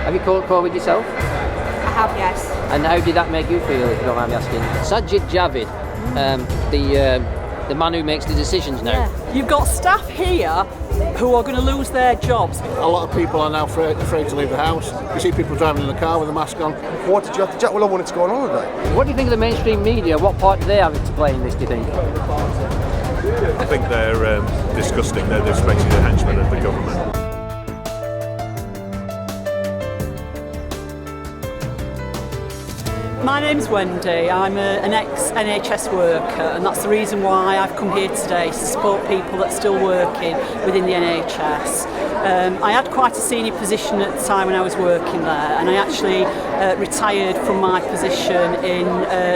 Have you caught COVID yourself? I have, yes. And how did that make you feel, if you don't mind me asking? Sajid, Javid, the man who makes the decisions now. Yeah. You've got staff here who are going to lose their jobs. A lot of people are now afraid to leave the house. You see people driving in the car with a mask on. Why did you have to jack? Well, I wanted to go on holiday. What do you think of the mainstream media? What part do they have to play in this, do you think? I think they're disgusting. They're basically the henchmen of the government. My name's Wendy, I'm an ex-NHS worker, and that's the reason why I've come here today, to support people that are still working within the NHS. I had quite a senior position at the time when I was working there, and I actually retired from my position in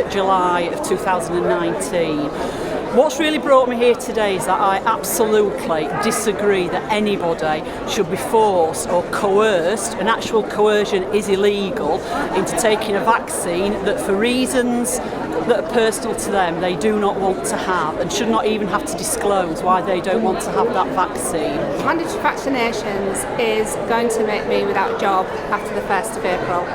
July of 2019. What's really brought me here today is that I absolutely disagree that anybody should be forced or coerced, and actual coercion is illegal, into taking a vaccine that for reasons that are personal to them they do not want to have, and should not even have to disclose why they don't want to have that vaccine. Mandatory vaccinations is going to make me without a job after the 1st of April,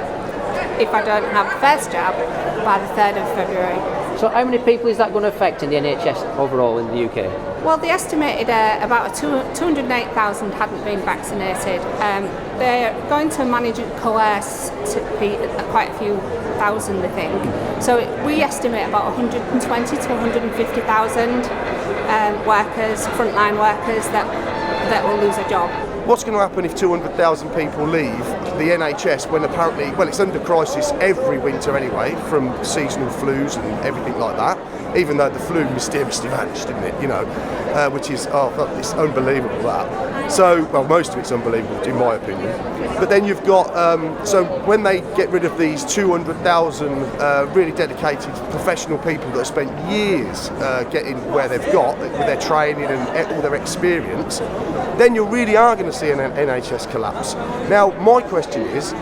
if I don't have the first jab by the 3rd of February. So how many people is that going to affect in the NHS overall in the UK? Well, they estimated about 208,000 hadn't been vaccinated. They're going to manage and coerce quite a few thousand, I think. So we estimate about 120 to 150,000 workers, frontline workers, that will lose a job. What's going to happen if 200,000 people leave the NHS when apparently, well, it's under crisis every winter anyway, from seasonal flus and everything like that, even though the flu mysteriously vanished, didn't it, you know, which is, it's unbelievable that. So, well, most of it's unbelievable in my opinion. But then you've got, so when they get rid of these 200,000 really dedicated professional people that have spent years getting where they've got with their training and all their experience, then you really are going to see an NHS collapse. Now, my question is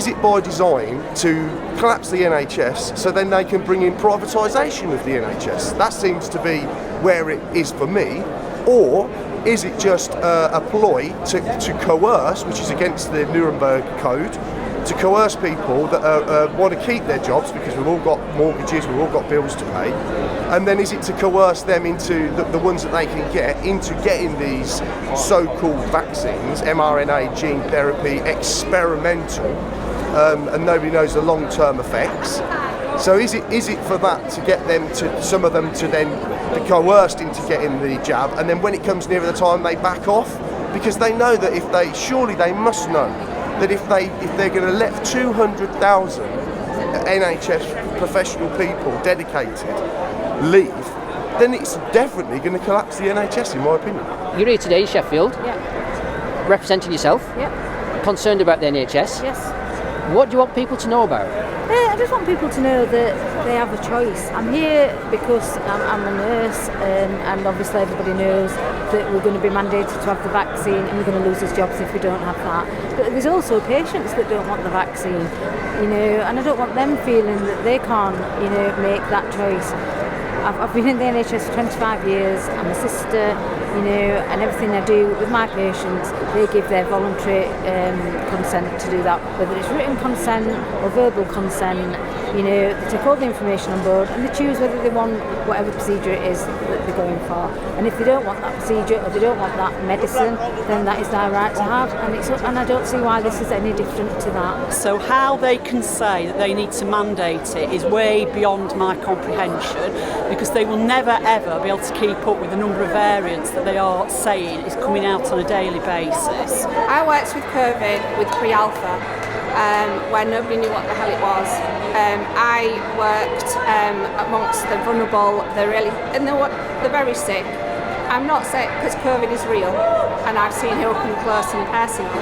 it by design to collapse the NHS so then they can bring in privatisation of the NHS? That seems to be where it is for me. Or is it just a ploy to coerce, which is against the Nuremberg Code, to coerce people that want to keep their jobs because we've all got mortgages, we've all got bills to pay, and then is it to coerce them into the ones that they can get into getting these so-called vaccines, mRNA, gene therapy, experimental, and nobody knows the long-term effects. So is it for that to get them to, some of them to then be coerced into getting the jab, and then when it comes nearer the time they back off? Because they know that surely they must know that if they're going to let 200,000 NHS professional people dedicated leave, then it's definitely going to collapse the NHS, in my opinion. You're here today in Sheffield, representing yourself, concerned about the NHS. Yes. What do you want people to know about? I just want people to know that they have a choice. I'm here because I'm a nurse, and obviously everybody knows that we're going to be mandated to have the vaccine, and we're going to lose our jobs if we don't have that. But there's also patients that don't want the vaccine, and I don't want them feeling that they can't, make that choice. I've been in the NHS for 25 years. I'm a sister, and everything I do with my patients, they give their voluntary consent to do that, whether it's written consent or verbal consent. They take all the information on board and they choose whether they want whatever procedure it is that they're going for. And if they don't want that procedure or they don't want that medicine, then that is their right to have. And I don't see why this is any different to that. So how they can say that they need to mandate it is way beyond my comprehension, because they will never ever be able to keep up with the number of variants that they are saying is coming out on a daily basis. I worked with COVID with pre-alpha, where nobody knew what the hell it was. I worked amongst the vulnerable, they're very sick. I'm not sick because COVID is real, and I've seen it up and close and personal.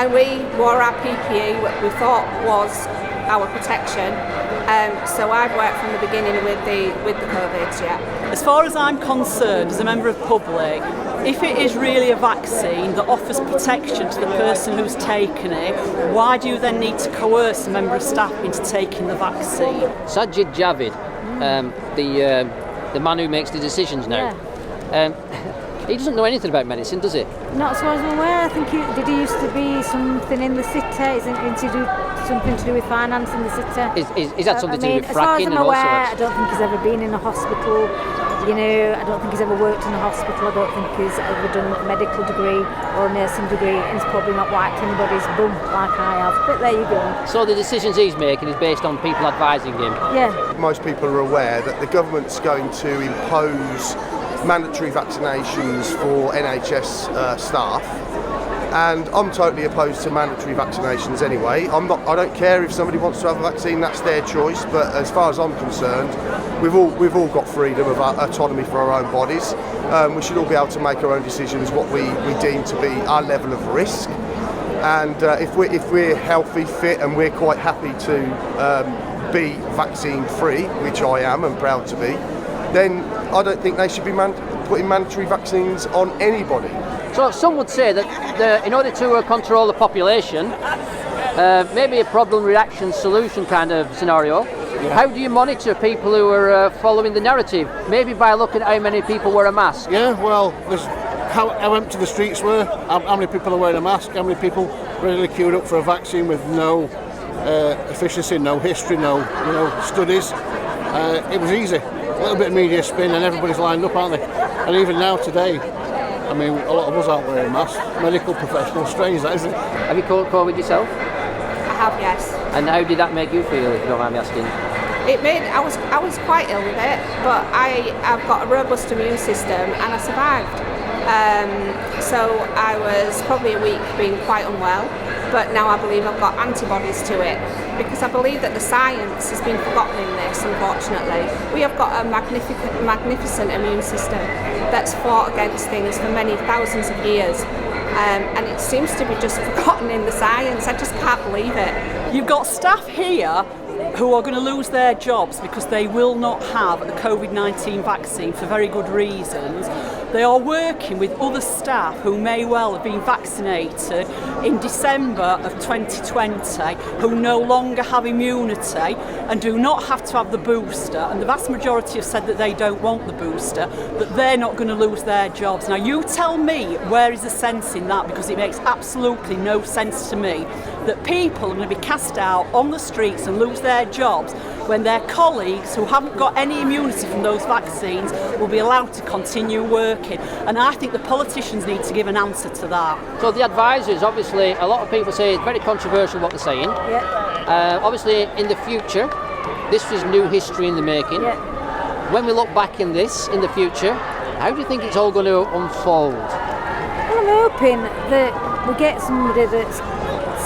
And we wore our PPE, what we thought was our protection. So I've worked from the beginning with the COVIDs, As far as I'm concerned, as a member of the public, if it is really a vaccine that offers protection to the person who's taken it, why do you then need to coerce a member of staff into taking the vaccine? Sajid, Javid, the man who makes the decisions now. He doesn't know anything about medicine, does he? Not as far as I'm aware. I think he used to be something in the city. Is it something to do with finance in the city? Is that something to do with as far as fracking I'm and all aware, sorts? I don't think he's ever been in a hospital. You know, I don't think he's ever worked in a hospital. I don't think he's ever done a medical degree or a nursing degree, and he's probably not wiped anybody's bum like I have. But there you go. So the decisions he's making is based on people advising him? Yeah. Most people are aware that the government's going to impose mandatory vaccinations for NHS staff, and I'm totally opposed to mandatory vaccinations anyway. I don't care if somebody wants to have a vaccine, that's their choice, but as far as I'm concerned, we've all got freedom of autonomy for our own bodies. We should all be able to make our own decisions, what we deem to be our level of risk, and if we're healthy, fit, and we're quite happy to be vaccine free, which I am and proud to be, then I don't think they should be putting mandatory vaccines on anybody. So some would say that in order to control the population, maybe a problem, reaction, solution kind of scenario. Yeah. How do you monitor people who are following the narrative? Maybe by looking at how many people wear a mask. Yeah, well, there's how empty the streets were, how many people are wearing a mask, how many people readily queued up for a vaccine with no efficiency, no history, no studies. It was easy. A little bit of media spin and everybody's lined up, aren't they? And even now today, I mean, a lot of us aren't wearing masks. Medical professionals, strange that, isn't it? Have you caught COVID yourself? I have, yes. And how did that make you feel, if you don't mind me asking? I was quite ill with it, but I've got a robust immune system and I survived. So I was probably a week being quite unwell, but now I believe I've got antibodies to it, because I believe that the science has been forgotten in this, unfortunately. We have got a magnificent immune system that's fought against things for many thousands of years, and it seems to be just forgotten in the science. I just can't believe it. You've got staff here who are going to lose their jobs because they will not have the COVID-19 vaccine for very good reasons. They are working with other staff who may well have been vaccinated in December of 2020 who no longer have immunity and do not have to have the booster, and the vast majority have said that they don't want the booster, but they're not going to lose their jobs. Now you tell me, where is the sense in that? Because it makes absolutely no sense to me that people are going to be cast out on the streets and lose their jobs when their colleagues who haven't got any immunity from those vaccines will be allowed to continue working. And I think the politicians need to give an answer to that. So the advisors, obviously, a lot of people say it's very controversial what they're saying. Yeah. Obviously, in the future, this was new history in the making. Yeah. When we look back in this, in the future, how do you think it's all going to unfold? Well, I'm hoping that we get somebody that's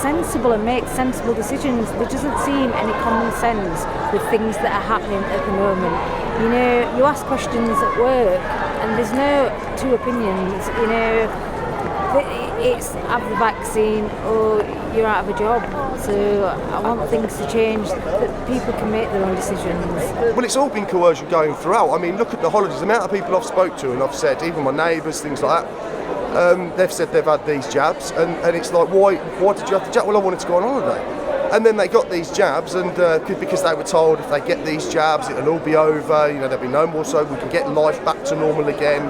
sensible and makes sensible decisions. There doesn't seem any common sense with things that are happening at the moment. You know, you ask questions at work and there's no two opinions. You know, it's have the vaccine or you're out of a job. So I want things to change, that people can make their own decisions. Well, it's all been coercion going throughout. I mean, look at the holidays. The amount of people I've spoke to and I've said, even my neighbours, things like that, they've said they've had these jabs, and it's like, why did you have the jab? Well, I wanted to go on holiday. And then they got these jabs, and because they were told if they get these jabs, it'll all be over, you know, there'll be no more, so we can get life back to normal again.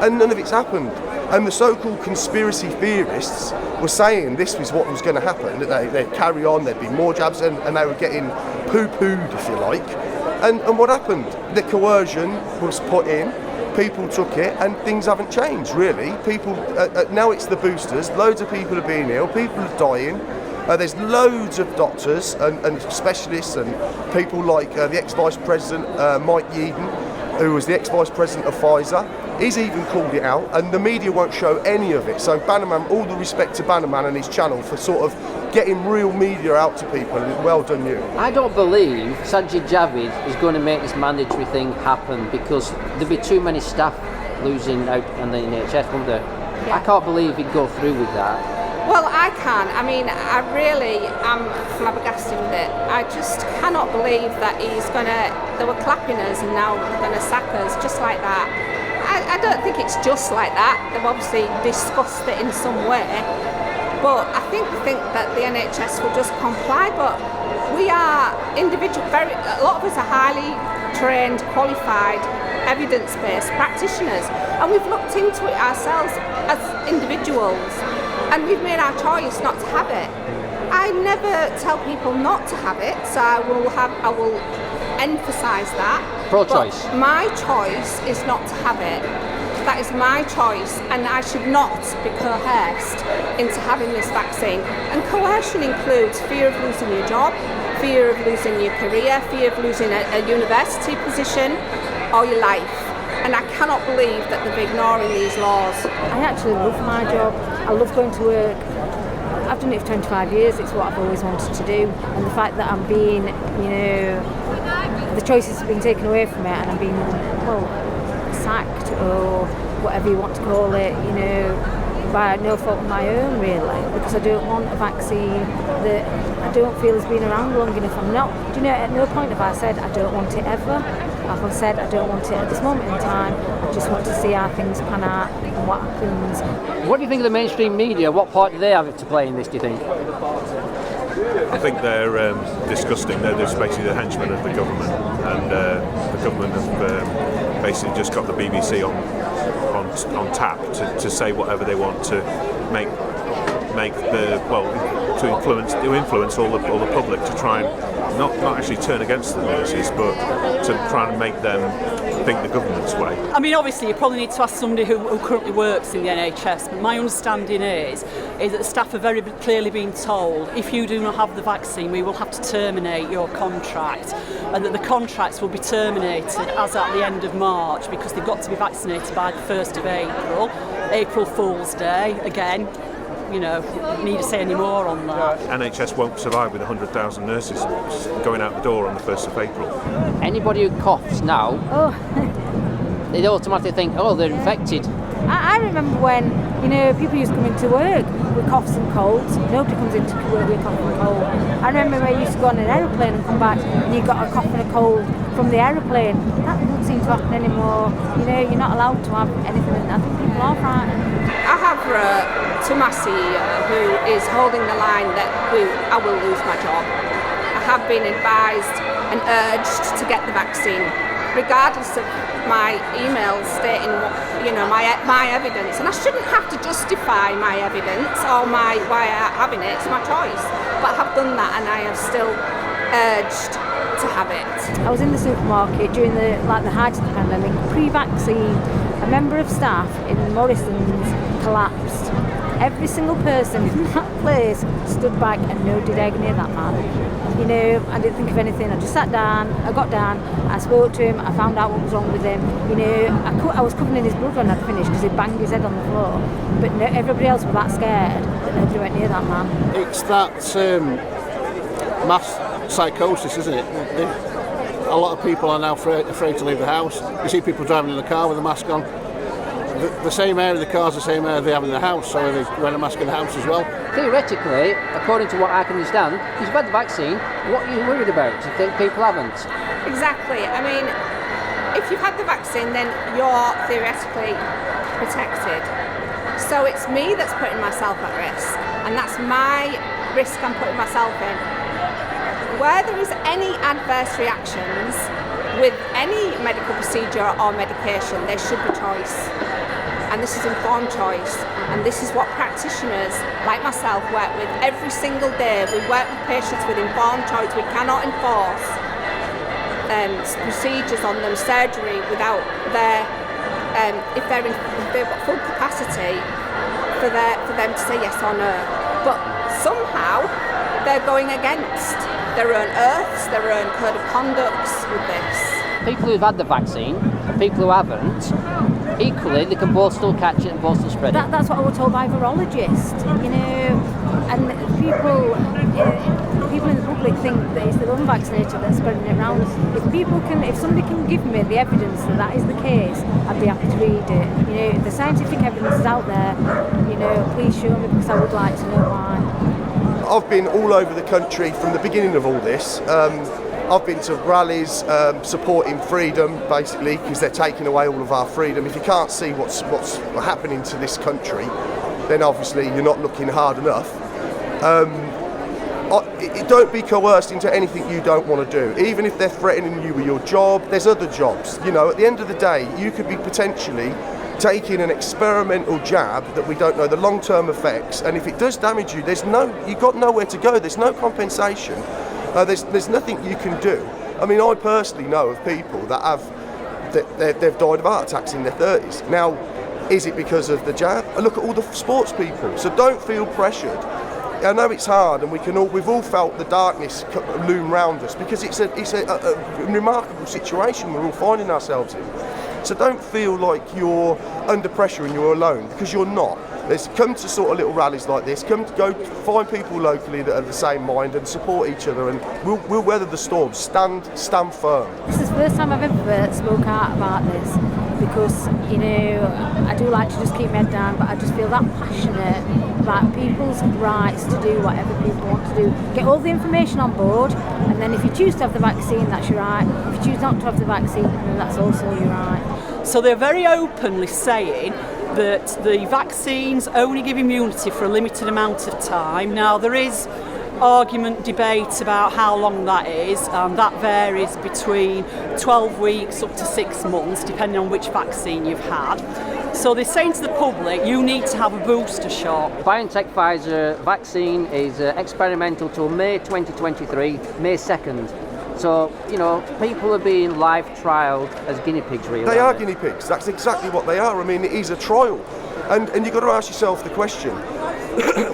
And none of it's happened. And the so-called conspiracy theorists were saying this was what was going to happen, that they'd carry on, there'd be more jabs, and they were getting poo-pooed, if you like. And what happened? The coercion was put in, people took it, and things haven't changed, really. People now it's the boosters, loads of people are being ill, people are dying. There's loads of doctors and specialists and people like the ex-Vice President, Mike Yeadon, who was the ex-Vice President of Pfizer. He's even called it out, and the media won't show any of it. So BANAMAN, all the respect to BANAMAN and his channel for sort of getting real media out to people. Well done you. I don't believe Sajid Javid is going to make this mandatory thing happen, because there'll be too many staff losing out on the NHS, won't there? Yeah. I can't believe he'd go through with that. Well, I can. I mean, I really am flabbergasted with it. I just cannot believe that they were clapping us and now they're going to sack us just like that. I don't think it's just like that. They've obviously discussed it in some way. But I think that the NHS will just comply. But we are a lot of us are highly trained, qualified, evidence-based practitioners, and we've looked into it ourselves as individuals, and we've made our choice not to have it. I never tell people not to have it, so I will emphasise that. Pro-choice. But my choice is not to have it. That is my choice, and I should not be coerced into having this vaccine. And coercion includes fear of losing your job, fear of losing your career, fear of losing a university position or your life. And I cannot believe that they're ignoring these laws. I actually love my job. I love going to work. I've done it for 25 years. It's what I've always wanted to do. And the fact that I'm being, the choices have been taken away from me and I'm being, sacked or whatever you want to call it, by no fault of my own, really, because I don't want a vaccine that I don't feel has been around long enough. At no point have I said I don't want it ever. I've said I don't want it at this moment in time. I just want to see how things pan out and what happens. What do you think of the mainstream media? What part do they have to play in this, do you think? I think they're disgusting. They're just basically the henchmen of the government, and the government have basically just got the BBC on tap to say whatever they want to make to influence all the public, to try and not actually turn against the nurses, but to try and make them think the government's way. I mean, obviously, you probably need to ask somebody who currently works in the NHS, but my understanding is that the staff are very clearly being told, if you do not have the vaccine, we will have to terminate your contract, and that the contracts will be terminated as at the end of March, because they've got to be vaccinated by the 1st of April Fool's Day, again. Need to say any more on that. NHS won't survive with 100,000 nurses going out the door on the 1st of April. Anybody who coughs now, they automatically think, they're infected. I remember when, people used to come into work with coughs and colds. Nobody comes into work with a cough and cold. I remember when I used to go on an aeroplane and come back and you got a cough and a cold from the aeroplane. That doesn't seem to happen anymore. You're not allowed to have anything, and I think people are frightened. I have to my CEO, who is holding the line that I will lose my job. I have been advised and urged to get the vaccine, regardless of my emails stating my evidence. And I shouldn't have to justify my evidence or why I'm having it. It's my choice. But I have done that, and I have still urged to have it. I was in the supermarket during the height of the pandemic, pre-vaccine. A member of staff in Morrison's collapsed. Every single person in that place stood back and nobody dared near that man. I didn't think of anything. I just sat down, I got down, I spoke to him, I found out what was wrong with him. I was covering his blood when I'd finished because he banged his head on the floor. But everybody else was that scared that nobody went near that man. It's that mass psychosis, isn't it? A lot of people are now afraid to leave the house. You see people driving in the car with a mask on. The same air of the car's the same air they have in the house, so they wear a mask in the house as well. Theoretically, according to what I can understand, if you've had the vaccine, what are you worried about? Do you think people haven't? Exactly. I mean, if you've had the vaccine, then you're theoretically protected. So it's me that's putting myself at risk, and that's my risk I'm putting myself in. Where there is any adverse reactions with any medical procedure or medication, there should be choice. And this is informed choice. And this is what practitioners like myself work with every single day. We work with patients with informed choice. We cannot enforce procedures on them, surgery, without if they've got full capacity for them to say yes or no. But somehow they're going against their own oaths, their own code of conducts with this. People who've had the vaccine and people who haven't, equally they can both still catch it and both still spread it. That's what I was told by virologists, and people in the public think that it's the unvaccinated that's spreading it around. If somebody can give me the evidence that is the case, I'd be happy to read it. If the scientific evidence is out there, please show me, because I would like to know why. I've been all over the country from the beginning of all this. I've been to rallies supporting freedom, basically, because they're taking away all of our freedom. If you can't see what's happening to this country, then obviously you're not looking hard enough. don't be coerced into anything you don't want to do. Even if they're threatening you with your job, there's other jobs. You know, at the end of the day, you could be potentially taking an experimental jab that we don't know the long-term effects, and if it does damage you, you've got nowhere to go. There's no compensation. There's nothing you can do. I mean, I personally know of people that they've died of heart attacks in their 30s. Now, is it because of the jab? I look at all the sports people, so don't feel pressured. I know it's hard, and we've all felt the darkness loom round us because it's a remarkable situation we're all finding ourselves in. So don't feel like you're under pressure and you're alone, because you're not. Come to sort of little rallies like this. Go find people locally that are the same mind and support each other, and we'll weather the storm. Stand firm. This is the first time I've ever spoke out about this, because, you know, I do like to just keep my head down, but I just feel that passionate about people's rights to do whatever people want to do. Get all the information on board, and then if you choose to have the vaccine, that's your right. If you choose not to have the vaccine, then that's also your right. So they're very openly saying that the vaccines only give immunity for a limited amount of time. Now, there is argument, debate about how long that is, and that varies between 12 weeks up to 6 months, depending on which vaccine you've had. So they're saying to the public, you need to have a booster shot. BioNTech Pfizer vaccine is experimental till May 2023, May 2nd. So, you know, people are being live trialled as guinea pigs, really. They are guinea pigs. That's exactly what they are. I mean, it is a trial. And you've got to ask yourself the question,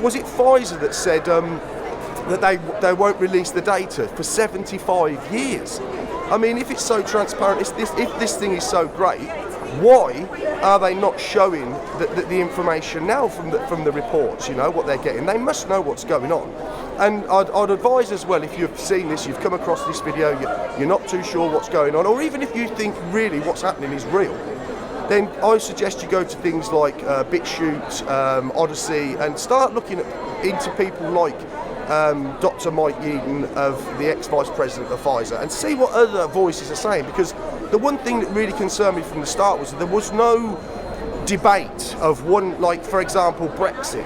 was it Pfizer that said that they won't release the data for 75 years? I mean, if it's so transparent, if this thing is so great, why are they not showing the information now from the reports, you know, what they're getting? They must know what's going on. And I'd advise as well, if you've seen this, you've come across this video, you're not too sure what's going on, or even if you think really what's happening is real, then I suggest you go to things like BitChute, Odyssey, and start looking into people like Dr. Mike Yeadon, of the ex-Vice President of Pfizer, and see what other voices are saying, because the one thing that really concerned me from the start was that there was no debate of one, like, for example, Brexit.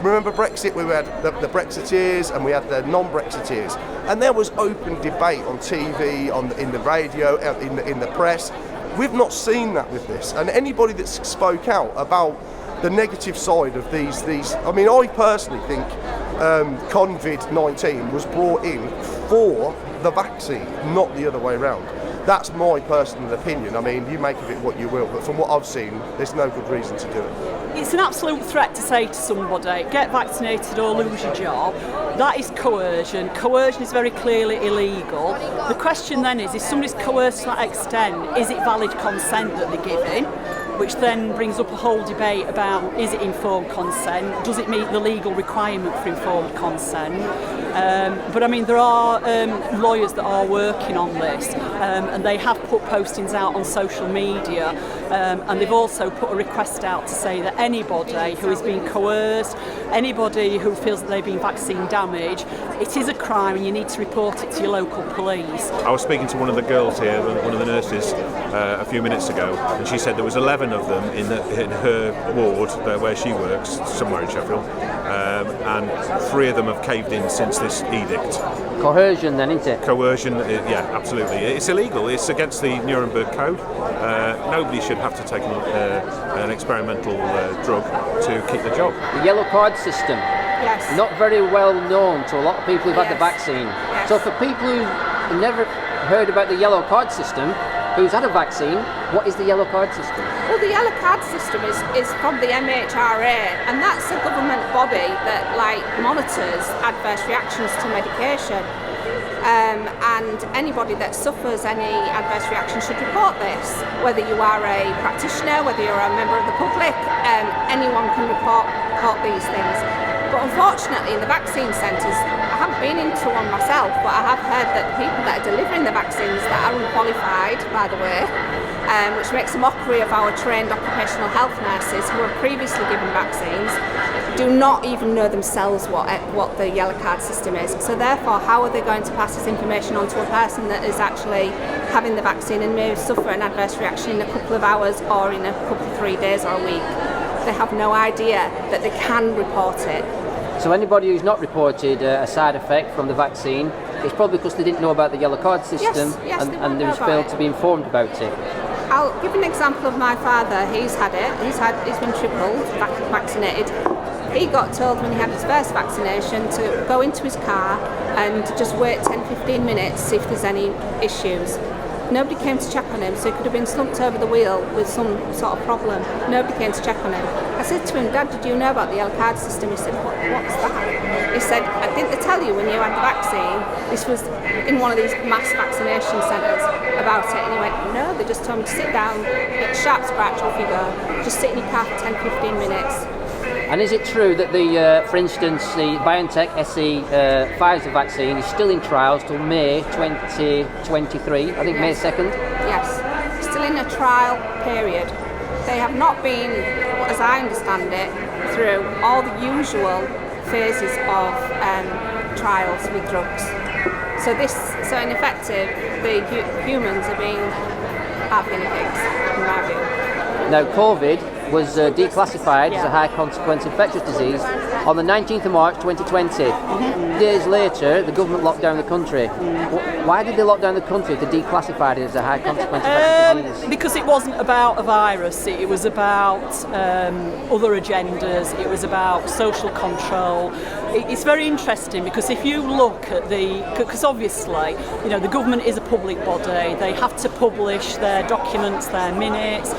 Remember Brexit? We had the Brexiteers and we had the non-Brexiteers, and there was open debate on TV, in the radio, in the press. We've not seen that with this, and anybody that spoke out about the negative side of these. I mean, I personally think COVID-19 was brought in for the vaccine, not the other way around. That's my personal opinion. I mean, you make of it what you will, but from what I've seen, there's no good reason to do it. It's an absolute threat to say to somebody, get vaccinated or lose your job. That is coercion. Coercion is very clearly illegal. The question then is, if somebody's coerced to that extent, is it valid consent that they're giving? Which then brings up a whole debate about, is it informed consent? Does it meet the legal requirement for informed consent? But I mean, there are lawyers that are working on this, and they have put postings out on social media, and they've also put a request out to say that anybody who is being coerced, anybody who feels that they've been vaccine damaged, it is a crime and you need to report it to your local police. I was speaking to one of the girls here, one of the nurses, a few minutes ago, and she said there was 11 of them in her ward where she works, somewhere in Sheffield, and 3 of them have caved in since this edict. Coercion then, isn't it? Coercion, yeah, absolutely. It's illegal. It's against the Nuremberg Code. Nobody should have to take an experimental drug to keep the job. The yellow card system. Yes. Not very well known to a lot of people who've had the vaccine. Yes. So for people who've never heard about the yellow card system, who's had a vaccine, what is the yellow card system? Well, the yellow card system is from the MHRA, and that's a government body that monitors adverse reactions to medication. And anybody that suffers any adverse reaction should report this. Whether you are a practitioner, whether you're a member of the public, anyone can report these things. But unfortunately, in the vaccine centres, I haven't been into one myself, but I have heard that people that are delivering the vaccines that are unqualified, by the way, which makes a mockery of our trained occupational health nurses who have previously given vaccines, do not even know themselves what the yellow card system is. So therefore, how are they going to pass this information on to a person that is actually having the vaccine and may suffer an adverse reaction in a couple of hours or in a couple of 3 days or a week? They have no idea that they can report it. So anybody who's not reported a side effect from the vaccine, it's probably because they didn't know about the yellow card system Yes, they and won't they know was about failed it. to be informed about it. I'll give an example of my father. He's had it. He's been triple vaccinated. He got told when he had his first vaccination to go into his car and just wait 10-15 minutes, see if there's any issues. Nobody came to check on him, so he could have been slumped over the wheel with some sort of problem. Nobody came to check on him. I said to him, Dad, did you know about the yellow card system? He said, what's that? He said, didn't they tell you when you had the vaccine, this was in one of these mass vaccination centres about it? And he went, no, they just told me to sit down, get a sharp scratch, off you go. Just sit in your car for 10-15 minutes. And is it true that for instance, the BioNTech SE Pfizer vaccine is still in trials till May 2023? I think May 2nd. Yes, still in a trial period. They have not been, as I understand it, through all the usual phases of trials with drugs. So in effect, the humans are guinea pigs, in my view. Now, COVID was declassified as a high consequence infectious disease on the 19th of March 2020. Days later, the government locked down the country. Why did they lock down the country if they declassified it as a high consequence infectious disease? Because it wasn't about a virus, it was about other agendas, it was about social control. It's very interesting because if you look at because obviously, the government is a public body, they have to publish their documents, their minutes.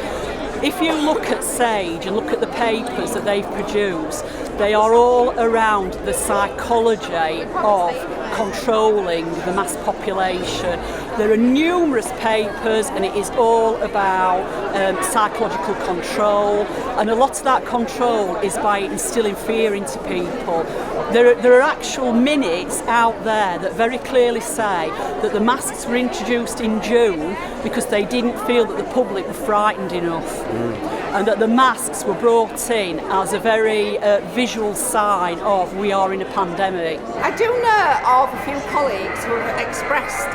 If you look at SAGE and look at the papers that they've produced, they are all around the psychology of controlling the mass population. There are numerous papers and it is all about psychological control, and a lot of that control is by instilling fear into people. There are actual minutes out there that very clearly say that the masks were introduced in June because they didn't feel that the public were frightened enough. And that the masks were brought in as a very visual sign of we are in a pandemic. I do know of a few colleagues who have expressed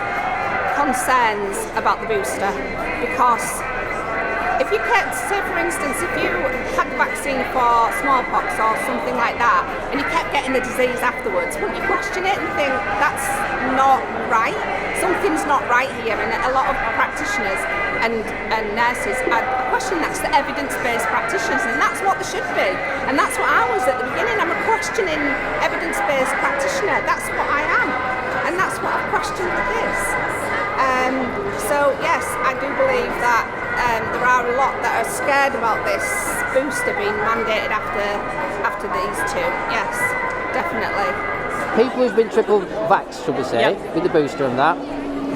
concerns about the booster because if you kept, say for instance, if you had the vaccine for smallpox or something like that and you kept getting the disease afterwards, wouldn't you question it and think that's not right? Something's not right here, and a lot of practitioners and nurses are questioning that's the evidence-based practitioners, and that's what they should be. And that's what I was at the beginning. I'm a questioning evidence-based practitioner. That's what I am, and that's what I've questioned this. So yes, I do believe that there are a lot that are scared about this booster being mandated after these two. Yes, definitely. People who've been triple vaxxed, should we say, with the booster and that,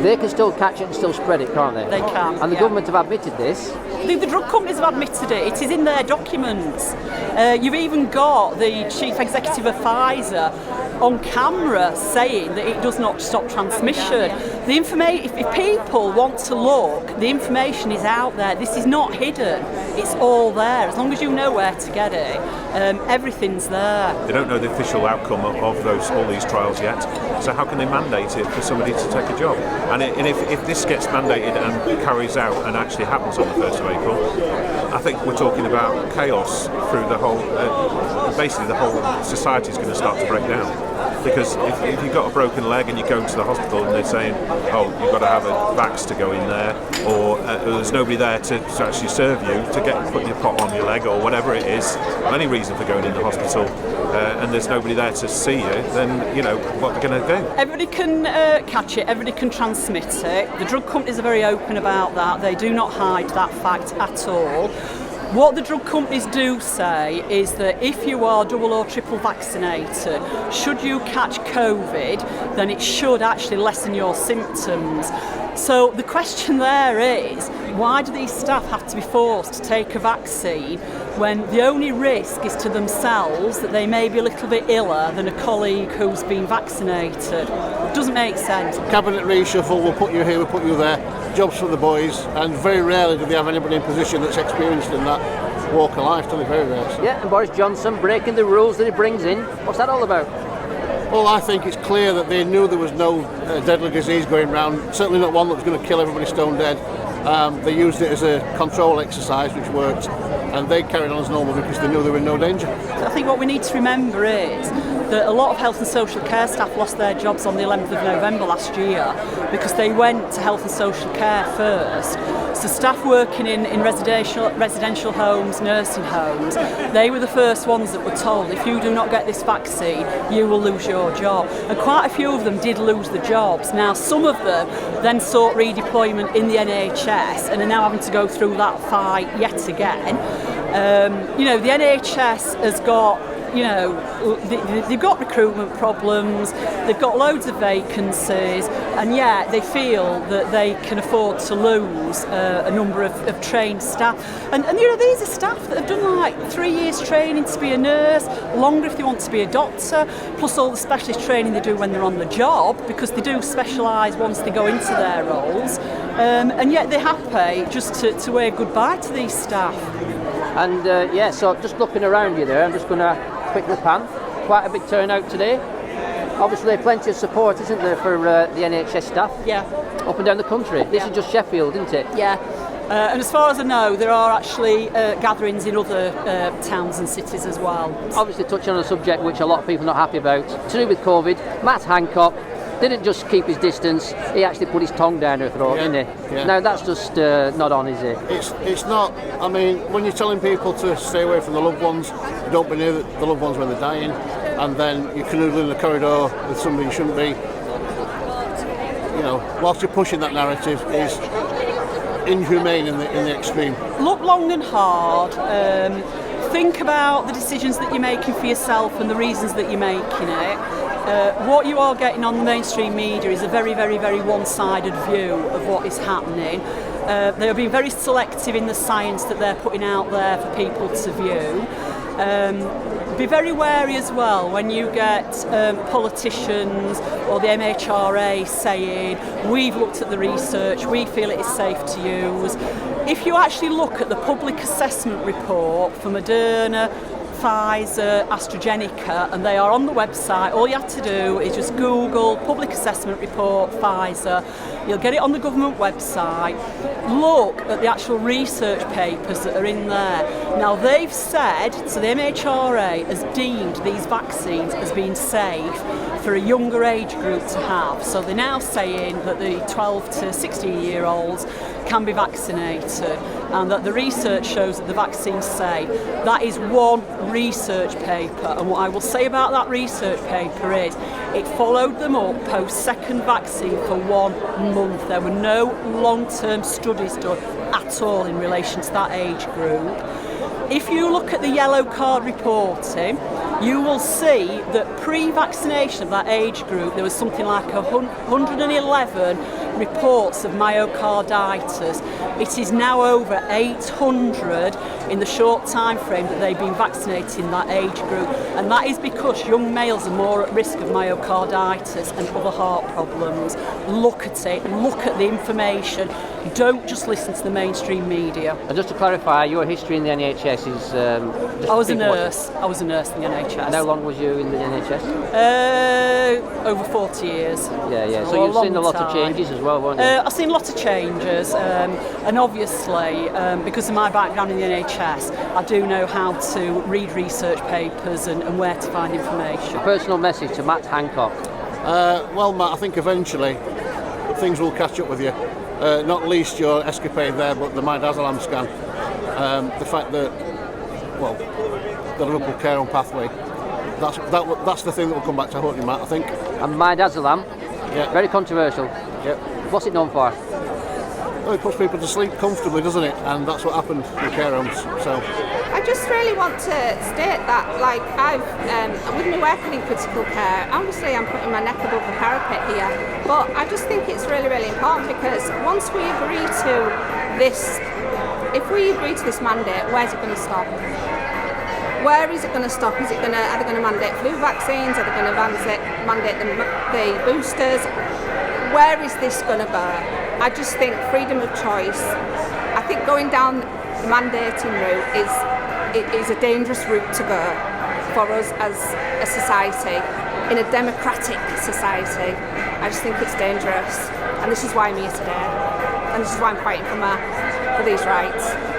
they can still catch it and still spread it, can't they? They can. And the government have admitted this. The drug companies have admitted it. It is in their documents. You've even got the chief executive of Pfizer on camera saying that it does not stop transmission. The information, if people want to look, the information is out there. This is not hidden. It's all there. As long as you know where to get it, everything's there. They don't know the official outcome of all these trials yet. So how can they mandate it for somebody to take a job? And if this gets mandated and carries out and actually happens on the 1st of April, I think we're talking about chaos through the whole. Basically, the whole society is going to start to break down. Because if you've got a broken leg and you go into the hospital and they're saying, oh, you've got to have a vax to go in there, or there's nobody there to actually serve you, to put your pot on your leg or whatever it is, any reason for going in the hospital, and there's nobody there to see you, then, what we're going to do. Everybody can catch it, everybody can transmit it. The drug companies are very open about that. They do not hide that fact at all. What the drug companies do say is that if you are double or triple vaccinated, should you catch COVID, then it should actually lessen your symptoms. So the question there is, why do these staff have to be forced to take a vaccine when the only risk is to themselves that they may be a little bit iller than a colleague who's been vaccinated? It doesn't make sense. Cabinet reshuffle, we'll put you here, we'll put you there, jobs for the boys, and very rarely do they have anybody in position that's experienced in that walk of life, do they? Very rare. So. Yeah, and Boris Johnson breaking the rules that he brings in. What's that all about? Well, I think it's clear that they knew there was no deadly disease going around, certainly not one that was going to kill everybody stone dead. They used it as a control exercise, which worked, and they carried on as normal because they knew they were in no danger. I think what we need to remember is that a lot of health and social care staff lost their jobs on the 11th of November last year because they went to health and social care first. So staff working in residential homes, nursing homes, they were the first ones that were told, if you do not get this vaccine, you will lose your job. And quite a few of them did lose the jobs. Now, some of them then sought redeployment in the NHS and are now having to go through that fight yet again. The NHS has got, they've got recruitment problems, they've got loads of vacancies, and yet they feel that they can afford to lose a number of trained staff. And these are staff that have done like 3 years training to be a nurse, longer if they want to be a doctor, plus all the specialist training they do when they're on the job, because they do specialise once they go into their roles, and yet they're happy just to wave goodbye to these staff. And so just looking around you there, I'm just going to quickly pan. Quite a big turnout today. Obviously, plenty of support, isn't there, for the NHS staff? Yeah. Up and down the country. This is just Sheffield, isn't it? Yeah. And as far as I know, there are actually gatherings in other towns and cities as well. Obviously, touching on a subject which a lot of people are not happy about, to do with COVID, Matt Hancock didn't just keep his distance, he actually put his tongue down her throat, didn't he? Yeah. Now that's just not on, is it? It's not. I mean, when you're telling people to stay away from the loved ones, you don't be near the loved ones when they're dying, and then you're canoodling in the corridor with somebody you shouldn't be. Whilst you're pushing that narrative, is inhumane in the extreme. Look long and hard. Think about the decisions that you're making for yourself and the reasons that you're making it. What you are getting on the mainstream media is a very, very, very one-sided view of what is happening. They are being very selective in the science that they're putting out there for people to view. Be very wary as well when you get politicians or the MHRA saying, we've looked at the research, we feel it is safe to use. If you actually look at the public assessment report for Moderna, Pfizer, AstraZeneca, and they are on the website. All you have to do is just Google public assessment report Pfizer. You'll get it on the government website. Look at the actual research papers that are in there. Now they've said, so the MHRA has deemed these vaccines as being safe for a younger age group to have. So they're now saying that the 12 to 16-year-olds can be vaccinated and that the research shows that the vaccine's safe. That is one research paper, and what I will say about that research paper is it followed them up post-second vaccine for 1 month. There were no long-term studies done at all in relation to that age group. If you look at the yellow card reporting, you will see that pre-vaccination of that age group there was something like 111 reports of myocarditis. It is now over 800 in the short time frame that they've been vaccinated in that age group, and that is because young males are more at risk of myocarditis and other heart problems. Look at it, look at the information, don't just listen to the mainstream media. And just to clarify, your history in the NHS is I was a nurse in the NHS. And how long was you in the NHS? Over 40 years. Yeah. So you've seen a lot of changes as well, haven't you? I've seen lots of changes, and obviously, because of my background in the NHS, I do know how to read research papers and where to find information. A personal message to Matt Hancock. Well, Matt, I think eventually things will catch up with you. Not least your escapade there, but the Midazolam scan. The fact that, the Liverpool Care Home pathway, that's the thing that will come back to haunt you, Matt, I think. And Midazolam, very controversial. Yep. What's it known for? Well, it puts people to sleep comfortably, doesn't it? And that's what happened in care homes. So I just really want to state that, like, I've with me working in critical care, obviously I'm putting my neck above the parapet here, but I just think it's really, really important because once we agree to this, if we agree to this mandate, where's it going to stop? Where is it going to stop? Are they going to mandate flu vaccines? Are they going to mandate the boosters? Where is this going to go? I just think freedom of choice. I think going down the mandating route is a dangerous route to go for us as a society, in a democratic society. I just think it's dangerous, and this is why I'm here today. and this is why I'm fighting for these rights.